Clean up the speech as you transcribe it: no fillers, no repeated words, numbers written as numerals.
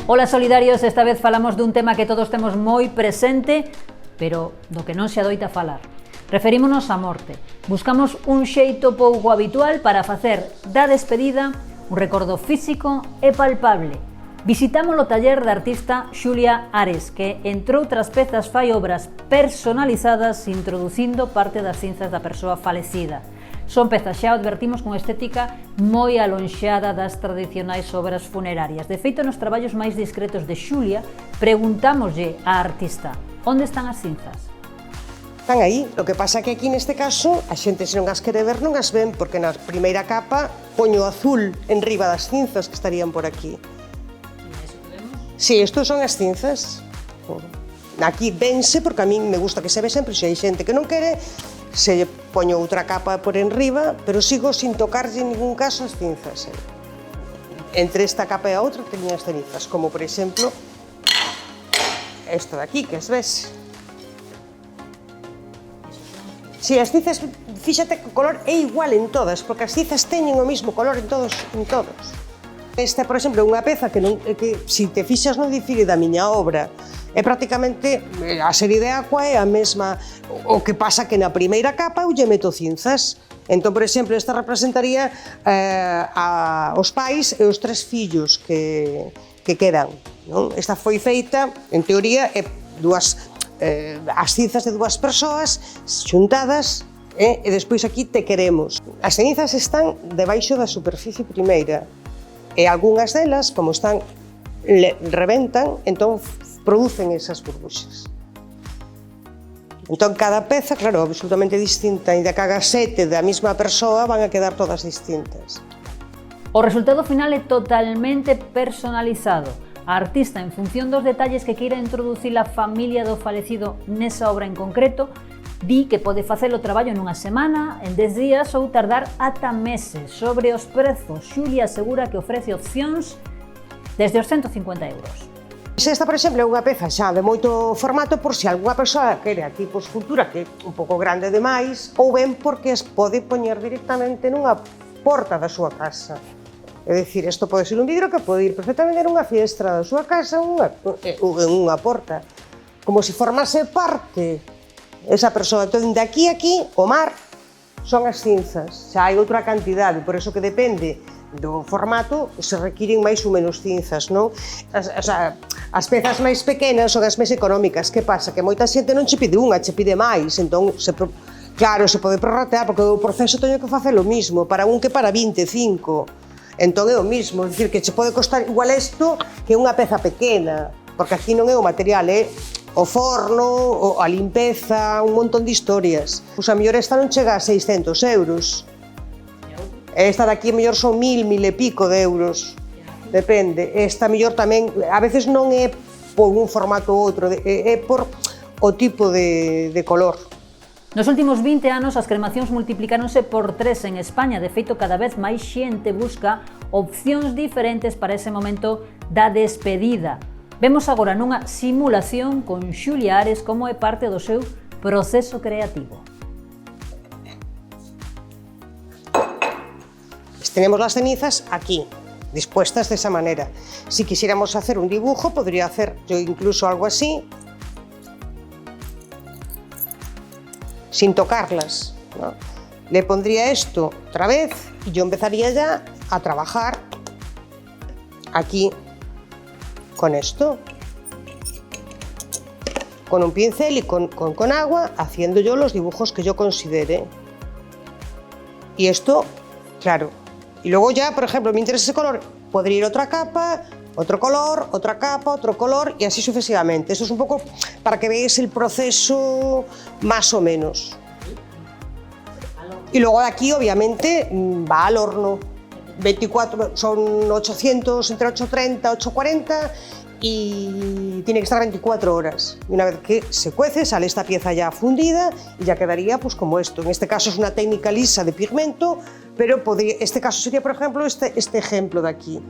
Ola solidarios, esta vez falamos dun tema que todos temos moi presente, pero do que non se adoita falar. Referímonos á morte. Buscamos un xeito pouco habitual para facer da despedida un recordo físico e palpable. Visitamos o taller da artista Xulia Ares, que, entre outras pezas, fai obras personalizadas introducindo parte das cinzas da persoa falecida. Son pezas, xa advertimos, con estética moi alonxada das tradicionais obras funerarias. De feito, nos traballos máis discretos de Xulia, preguntámoslle á artista onde están as cinzas. Están aí, o que pasa que aquí neste caso a xente se non as quere ver non as ven, porque na primeira capa poño azul en riba das cinzas que estarían por aquí. Sí, estos son as cinzas. Aquí vense, porque a min me gusta que se ve sempre, se hai xente que non quere, se lle poño outra capa por enriba, pero sigo sin tocarlle en ningún caso as cinzas. Entre esta capa e a outra teño as cenizas, como por exemplo esta de aquí, que as ves. Si, as cinzas, fíxate que o color é igual en todas, porque as cinzas teñen o mesmo color en todos. Esta, por exemplo, é unha peza que, se te fixas, non difire da miña obra. É prácticamente, a serie de Aqua é a mesma, o que pasa que na primeira capa eu lle meto cinzas. Entón, por exemplo, esta representaría os pais e os 3 fillos que quedan. Esta foi feita, en teoría, as cinzas de 2 persoas xuntadas, e despois aquí te queremos. As cenizas están debaixo da superficie primeira, e algunhas delas, como están, rebentan, entón producen esas burbuxas. Entón, cada peza, claro, absolutamente distinta, ainda que haga 7 da mesma persoa, van a quedar todas distintas. O resultado final é totalmente personalizado. A artista, en función dos detalles que queira introducir a familia do falecido nesa obra en concreto, di que pode facer o traballo nunha semana, en 10 días ou tardar ata meses. Sobre os prezos, Xulia asegura que ofrece opcións desde os 150 euros. Esta, por exemplo, é unha peza xa de moito formato por se algunha persoa quere a tipo escultura que é un pouco grande demais, ou ben porque as pode poñer directamente nunha porta da súa casa. É dicir, isto pode ser un vidro que pode ir perfectamente nunha fiestra da súa casa ou en unha porta. Como se formase parte esa persoa. Entón, de aquí a aquí, o mar son as cinzas. Xa hai outra cantidade, por eso que depende do formato se requiren máis ou menos cinzas, non? As pezas máis pequenas son as máis económicas. Que pasa? Que moita xente non che pide unha, che pide máis. Entón, claro, se pode prorratear, porque o proceso teño que facer o mismo para un que para 25. Entón é o mismo, é dicir, que che pode costar igual isto que unha peza pequena, porque aquí non é o material, é o forno, a limpeza, un montón de historias. Pois a mellor esta non chega a 600 euros. Esta de aquí a mellor son 1000 e pico de euros, depende. Esta a mellor tamén, a veces non é por un formato ou outro, é por o tipo de color. Nos últimos 20 anos as cremacións multiplicáronse por 3 en España. De feito, cada vez máis xente busca opcións diferentes para ese momento da despedida. Vemos agora nunha simulación con Xulia Ares como é parte do seu proceso creativo. Tenemos las cenizas aquí, dispuestas de esa manera. Si quisiéramos hacer un dibujo, podría hacer yo incluso algo así, sin tocarlas, ¿no? Le pondría esto otra vez y yo empezaría ya a trabajar aquí con esto, con un pincel y con agua, haciendo yo los dibujos que yo considere. Y esto, claro. Y luego ya, por ejemplo, me interesa ese color, podría ir otra capa, otro color, otra capa, otro color y así sucesivamente. Eso es un poco para que veáis el proceso más o menos. Y luego de aquí, obviamente, va al horno. 24, son 800, entre 830, 840 y tiene que estar 24 horas. Y una vez que se cuece, sale esta pieza ya fundida y ya quedaría pues como esto. En este caso es una técnica lisa de pigmento, pero este caso sería, por ejemplo, este ejemplo de aquí.